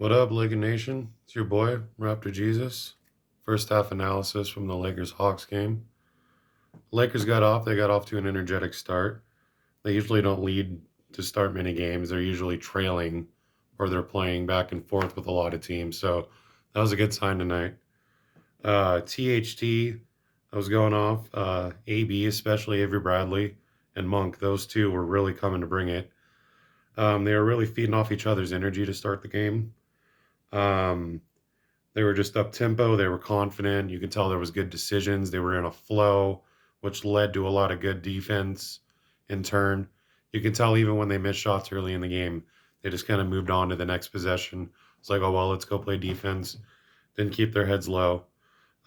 What up, Laker Nation? It's your boy, Raptor Jesus. First half analysis from the Lakers Hawks game. Lakers they got off to an energetic start. They usually don't lead to start many games. They're usually trailing or they're playing back and forth with a lot of teams. So that was a good sign tonight. THT, I was going off. AB, especially Avery Bradley and Monk, those two were really coming to bring it. They were really feeding off each other's energy to start the game. Um, They were just up tempo. They were confident. You could tell there was good decisions. They were in a flow, which led to a lot of good defense in turn. You can tell even when they missed shots early in the game, they just kind of moved on to the next possession. It's like, oh, well, let's go play defense. Didn't keep their heads low.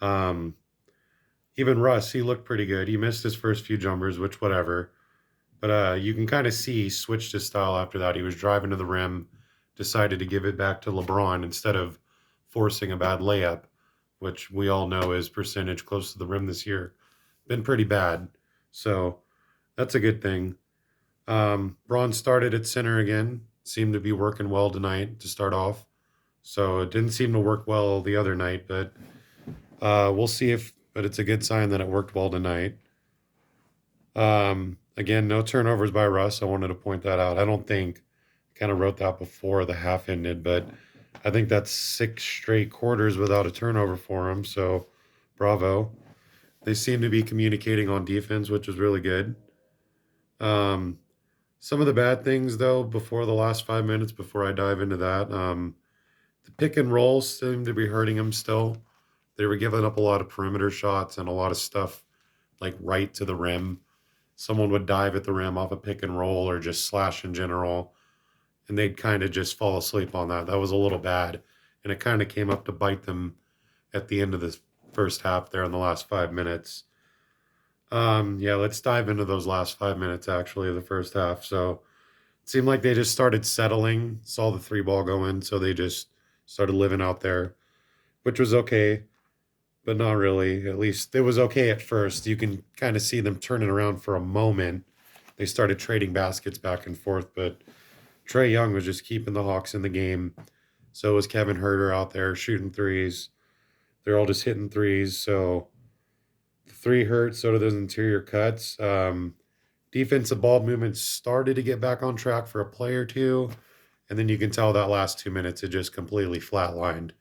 Um, Even Russ, he looked pretty good. He missed his first few jumpers, which whatever. But you can kind of see he switched his style after that. He was driving to the rim, decided to give it back to LeBron instead of forcing a bad layup, which we all know his percentage close to the rim this year been pretty bad. So that's a good thing. Braun started at center again. Seemed to be working well tonight to start off. So it didn't seem to work well the other night, but we'll see if. But it's a good sign that it worked well tonight. Again, no turnovers by Russ. I wanted to point that out. I don't think kind of wrote that before the half ended, but I think that's 6 straight quarters without a turnover for him. So bravo. They seem to be communicating on defense, which is really good. Um, some of the bad things, though, before the last 5 minutes, before I dive into that, the pick and roll seemed to be hurting them still. They were giving up a lot of perimeter shots and a lot of stuff like right to the rim. Someone would dive at the rim off a pick and roll or just slash in general, and they'd kind of just fall asleep on that. That was a little bad, and it kind of came up to bite them at the end of the first half there in the last 5 minutes. Yeah, let's dive into those last 5 minutes actually of the first half. So it seemed like they just started settling, saw the three ball go in, so they just started living out there, which was okay, but not really. At least it was okay at first. You can kind of see them turning around for a moment. They started trading baskets back and forth, but Trey Young was just keeping the Hawks in the game. So was Kevin Herter out there shooting threes. They're all just hitting threes. So the three hurt, so do those interior cuts. Defensive ball movement started to get back on track for a play or two. And then you can tell that last 2 minutes it just completely flatlined.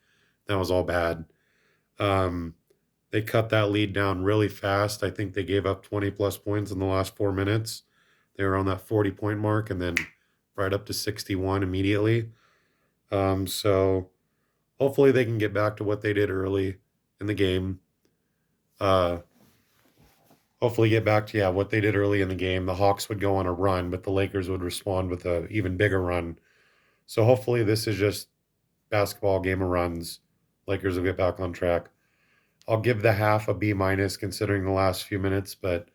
That was all bad. Um, they cut that lead down really fast. I think they gave up 20 plus points in the last 4 minutes. They were on that 40-point mark and then right up to 61 immediately. So hopefully they can get back to what they did early in the game. Uh, Hopefully get back to what they did early in the game. The Hawks would go on a run, but the Lakers would respond with a even bigger run. So hopefully this is just basketball game of runs. Lakers will get back on track. I'll give the half a B minus considering the last few minutes, but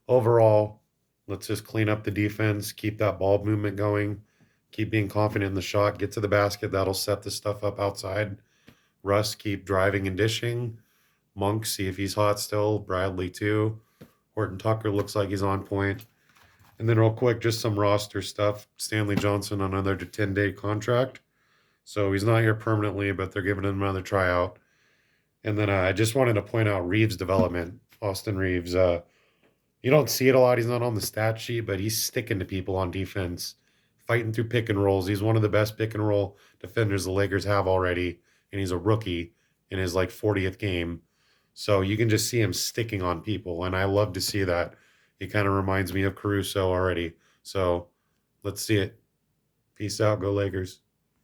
overall, let's just clean up the defense, keep that ball movement going, keep being confident in the shot, get to the basket. That'll set the stuff up outside. Russ, keep driving and dishing. Monk, see if he's hot still. Bradley, too. Horton Tucker looks like he's on point. And then, real quick, just some roster stuff. Stanley Johnson on another 10-day contract. So he's not here permanently, but they're giving him another tryout. And then I just wanted to point out Reeves' development. Austin Reeves. You don't see it a lot. He's not on the stat sheet, but he's sticking to people on defense, fighting through pick and rolls. He's one of the best pick and roll defenders the Lakers have already, and he's a rookie in his 40th game. So you can just see him sticking on people, and I love to see that. He kind of reminds me of Caruso already. So let's see it. Peace out. Go Lakers.